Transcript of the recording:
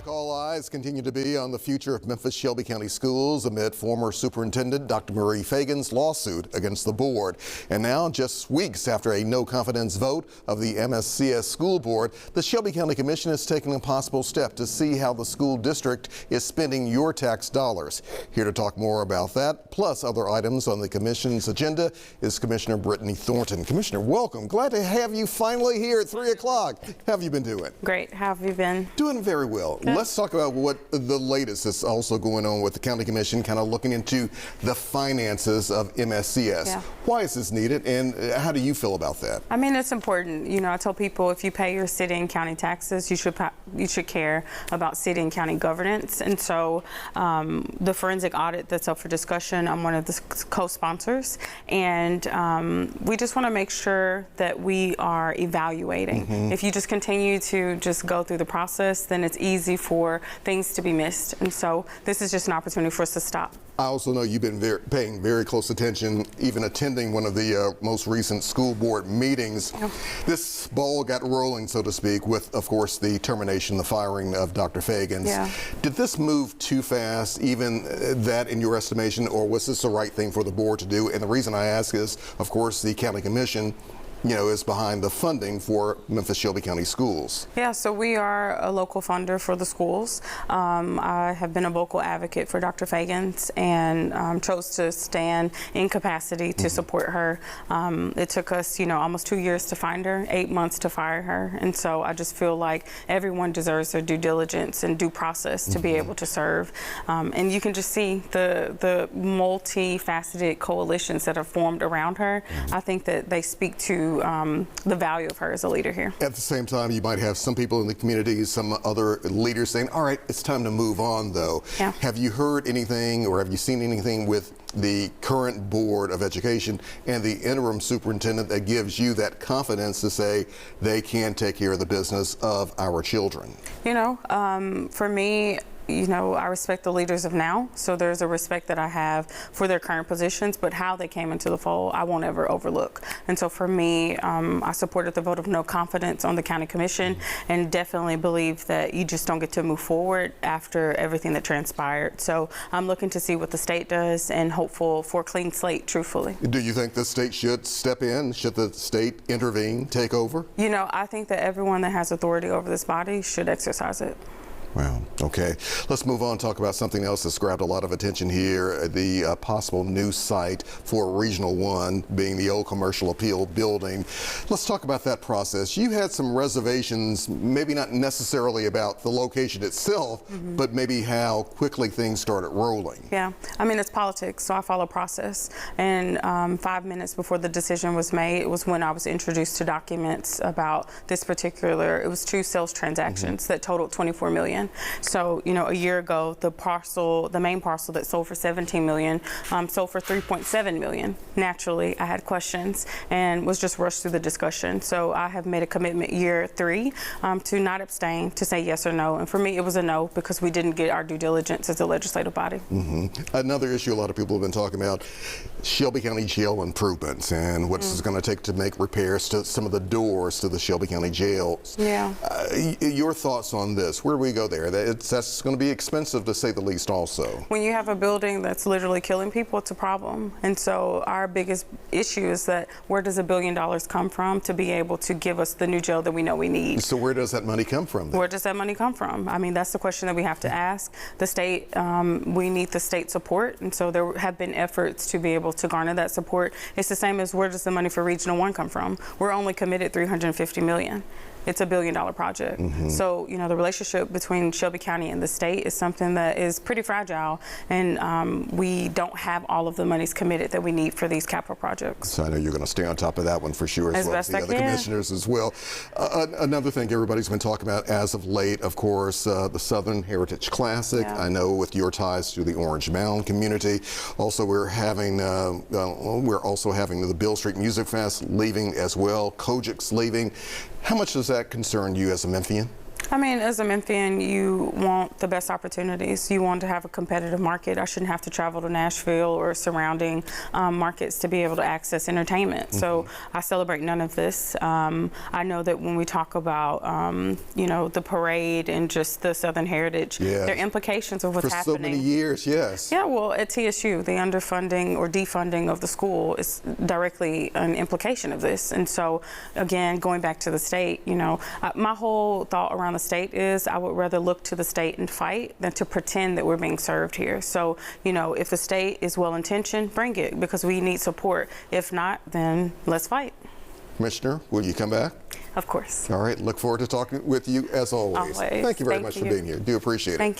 All eyes continue to be on the future of Memphis Shelby County Schools amid former Superintendent Dr. Marie Fagan's lawsuit against the board. And now, just weeks after a no confidence vote of the MSCS School Board, the Shelby County Commission is taking a possible step to see how the school district is spending your tax dollars. Here to talk more about that, plus other items on the Commission's agenda, is Commissioner Brittany Thornton. Commissioner, welcome. Glad to have you finally here at 3 o'clock. How have you been doing? Great. How have you been? Doing very well. Good. Let's talk about what the latest is also going on with the County Commission, kind of looking into the finances of MSCS. Yeah. Why is this needed, and how do you feel about that? I mean, it's important. You know, I tell people if you pay your city and county taxes, you should care about city and county governance. And so the forensic audit that's up for discussion, I'm one of the co-sponsors, and we just want to make sure that we are evaluating. If you just continue to just go through the process, then it's easy for things to be missed. And so this is just an opportunity for us to stop. I also know you've been paying very close attention, even attending one of the most recent school board meetings. Yeah. This ball got rolling, so to speak, with, of course, the termination, the firing of Dr. Fagans. Yeah. Did this move too fast, even that in your estimation, or was this the right thing for the board to do? And the reason I ask is, of course, the County Commission, you know, is behind the funding for Memphis Shelby County Schools. Yeah, so we are a local funder for the schools. I have been a vocal advocate for Dr. Fagans and chose to stand in capacity to support her. It took us, you know, almost 2 years to find her, 8 months to fire her. And so I just feel like everyone deserves their due diligence and due process to be able to serve. And you can just see the multifaceted coalitions that are formed around her. I think that they speak to the value of her as a leader here. At the same time, you might have some people in the community, some other leaders saying, all right, it's time to move on, though. Yeah. Have you heard anything or have you seen anything with the current Board of Education and the interim superintendent that gives you that confidence to say they can take care of the business of our children? You know, for me, you know, I respect the leaders of now, so there's a respect that I have for their current positions, but how they came into the fold, I won't ever overlook. And so for me, I supported the vote of no confidence on the County Commission and definitely believe that you just don't get to move forward after everything that transpired. So I'm looking to see what the state does and hopeful for a clean slate, truthfully. Do you think the state should step in? Should the state intervene, take over? You know, I think that everyone that has authority over this body should exercise it. Wow. Okay. Let's move on and talk about something else that's grabbed a lot of attention here, the possible new site for Regional 1 being the old Commercial Appeal building. Let's talk about that process. You had some reservations, maybe not necessarily about the location itself, but maybe how quickly things started rolling. Yeah. I mean, it's politics, so I follow process. And 5 minutes before the decision was made, it was when I was introduced to documents about this particular, it was 2 sales transactions that totaled $24 million. So, you know, a year ago, the main parcel that sold for $17 million sold for $3.7 million. Naturally, I had questions and was just rushed through the discussion. So I have made a commitment year 3 to not abstain, to say yes or no. And for me, it was a no because we didn't get our due diligence as a legislative body. Another issue a lot of people have been talking about, Shelby County jail improvements and what it's going to take to make repairs to some of the doors to the Shelby County jails. Yeah. Your thoughts on this? Where do we go there? That's going to be expensive, to say the least, also. When you have a building that's literally killing people, it's a problem. And so our biggest issue is that where does $1 billion come from to be able to give us the new jail that we know we need? So where does that money come from then? Where does that money come from? I mean, that's the question that we have to ask. The state, we need the state support. And so there have been efforts to be able to garner that support. It's the same as where does the money for Regional 1 come from? We're only committed $350 million. It's a $1 billion project. So, you know, the relationship between Shelby County and the state is something that is pretty fragile, and we don't have all of the monies committed that we need for these capital projects. So I know you're going to stay on top of that one for sure, as well as the other commissioners as well. Another thing everybody's been talking about as of late, of course, the Southern Heritage Classic. Yeah. I know with your ties to the Orange Mound community. Also, we're also having the Beale Street Music Fest leaving as well. Kojik's leaving. How much does that concern you as a Memphian? I mean, as a Memphian, you want the best opportunities. You want to have a competitive market. I shouldn't have to travel to Nashville or surrounding markets to be able to access entertainment. So I celebrate none of this. I know that when we talk about, you know, the parade and just the Southern heritage, there are implications of what's for happening. so many years, yes. Yeah, well, at TSU, the underfunding or defunding of the school is directly an implication of this. And so, again, going back to the state, you know, my whole thought around the state is I would rather look to the state and fight than to pretend that we're being served here. So, you know, if the state is well-intentioned, bring it, because we need support. If not, then let's fight. Commissioner, will you come back? Of course. All right, look forward to talking with you as always. Always. Thank you very much for being here. Do appreciate it. Thank you.